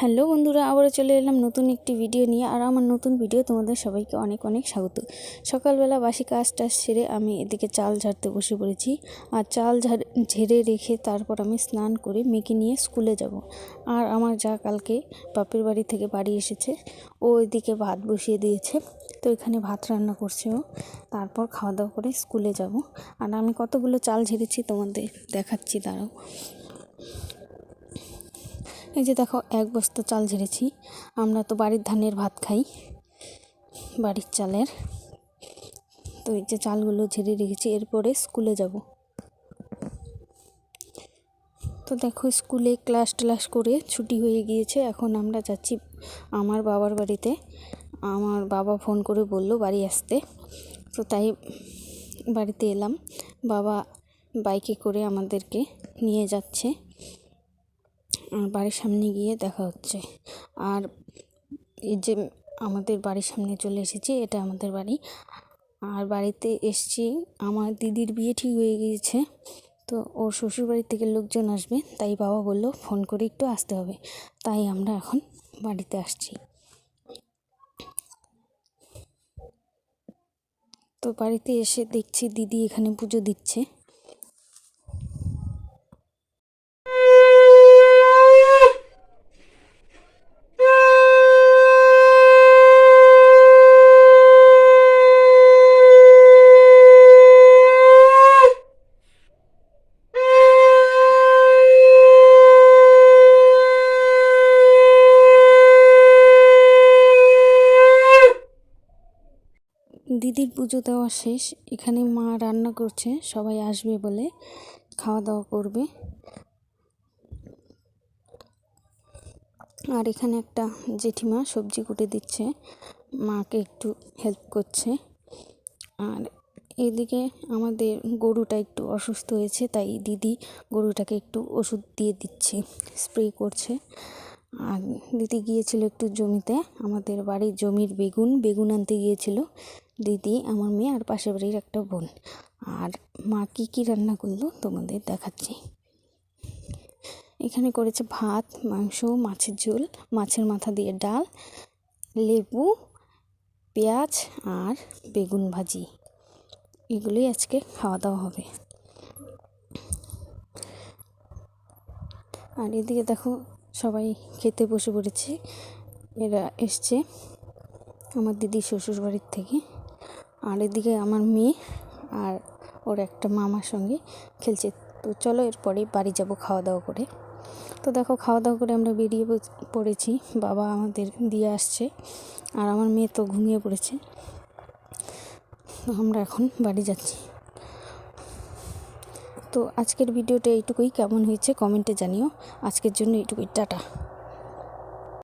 Hello বন্ধুরা, আবারও চলে এলাম নতুন একটি ভিডিও নিয়ে। আর আমার নতুন ভিডিও তোমাদের সবাইকে অনেক অনেক স্বাগত। সকালবেলা বাসি কাজটা সেরে আমি এদিকে চাল ঝাড়তে বসে পড়েছি। আর চাল ঝেড়ে রেখে তারপর আমি স্নান করে মেয়েকে নিয়ে স্কুলে যাব। আর আমার যা কালকে বাপের বাড়ি থেকে বাড়ি এসেছে, ও এদিকে ভাত বসিয়ে দিয়েছে, তো এখানে ভাত রান্না করছে ও। তারপর খাওয়া দাওয়া করে স্কুলে যাব। আর আমি কতগুলো চাল ঝেড়েছি তোমাদের দেখাচ্ছি, দাঁড়াও। এই যে দেখো, 1 বস্তা চাল ঝেড়েছি। আমরা তো বাড়ির ধানের ভাত খাই, বাড়ির চালের। তো এই যে চালগুলো ঝেড়ে রেখেছি, এরপরে স্কুলে যাব। তো দেখো, স্কুলে ক্লাস করে ছুটি হয়ে গিয়েছে। এখন আমরা যাচ্ছি আমার বাবার বাড়িতে। আমার বাবা ফোন করে বলল বাড়ি আসতে, তো তাই বাড়িতে এলাম। বাবা বাইকে করে আমাদেরকে নিয়ে যাচ্ছে। বাড়ির সামনে গিয়ে দেখা হচ্ছে। আর এই যে আমাদের বাড়ির সামনে চলে এসেছি, এটা আমাদের বাড়ি। আর বাড়িতে এসছি, আমার দিদির বিয়ে ঠিক হয়ে গিয়েছে, তো ওর শ্বশুর বাড়ি থেকে লোকজন আসবে, তাই বাবা বলল ফোন করে একটু আসতে হবে। তাই আমরা এখন বাড়িতে আসছি। তো বাড়িতে এসে দেখছি দিদি এখানে পুজো দিচ্ছে। দিদির পুজো দেওয়া শেষ। এখানে মা রান্না করছে, সবাই আসবে বলে খাওয়া দাওয়া করবে। আর এখানে একটা জেঠিমা সবজি কুটে দিচ্ছে, মাকে একটু হেল্প করছে। আর এদিকে আমাদের গরুটা একটু অসুস্থ হয়েছে, তাই দিদি গরুটাকে একটু ওষুধ দিয়ে দিচ্ছে, স্প্রে করছে। আর দিদি গিয়েছিল একটু জমিতে, আমাদের বাড়ির জমির বেগুন আনতে গিয়েছিল দিদি, আমার মেয়ে আর পাশের বাড়ির একটা বোন। আর মা কী রান্না করলো তোমাদের দেখাচ্ছি। এখানে করেছে ভাত, মাংস, মাছের ঝোল, মাছের মাথা দিয়ে ডাল, লেবু, পেঁয়াজ আর বেগুন ভাজি। এগুলোই আজকে খাওয়া দাওয়া হবে। আর এদিকে দেখো, সবাই খেতে বসে পড়েছে। এরা এসছে আমার দিদির শ্বশুর বাড়ির থেকে। আর এদিকে আমার মেয়ে আর ওর একটা মামার সঙ্গে খেলছে। তো চলো এরপরে বাড়ি যাব খাওয়া দাওয়া করে। তো দেখো, খাওয়া দাওয়া করে আমরা বেরিয়ে পড়েছি, বাবা আমাদের দিয়ে আসছে। আর আমার মেয়ে তো ঘুমিয়ে পড়েছে। তো আমরা এখন বাড়ি যাচ্ছি। তো আজকের ভিডিওটা এইটুকুই। কেমন হয়েছে কমেন্টে জানিও। আজকের জন্য এইটুকুই, টাটা।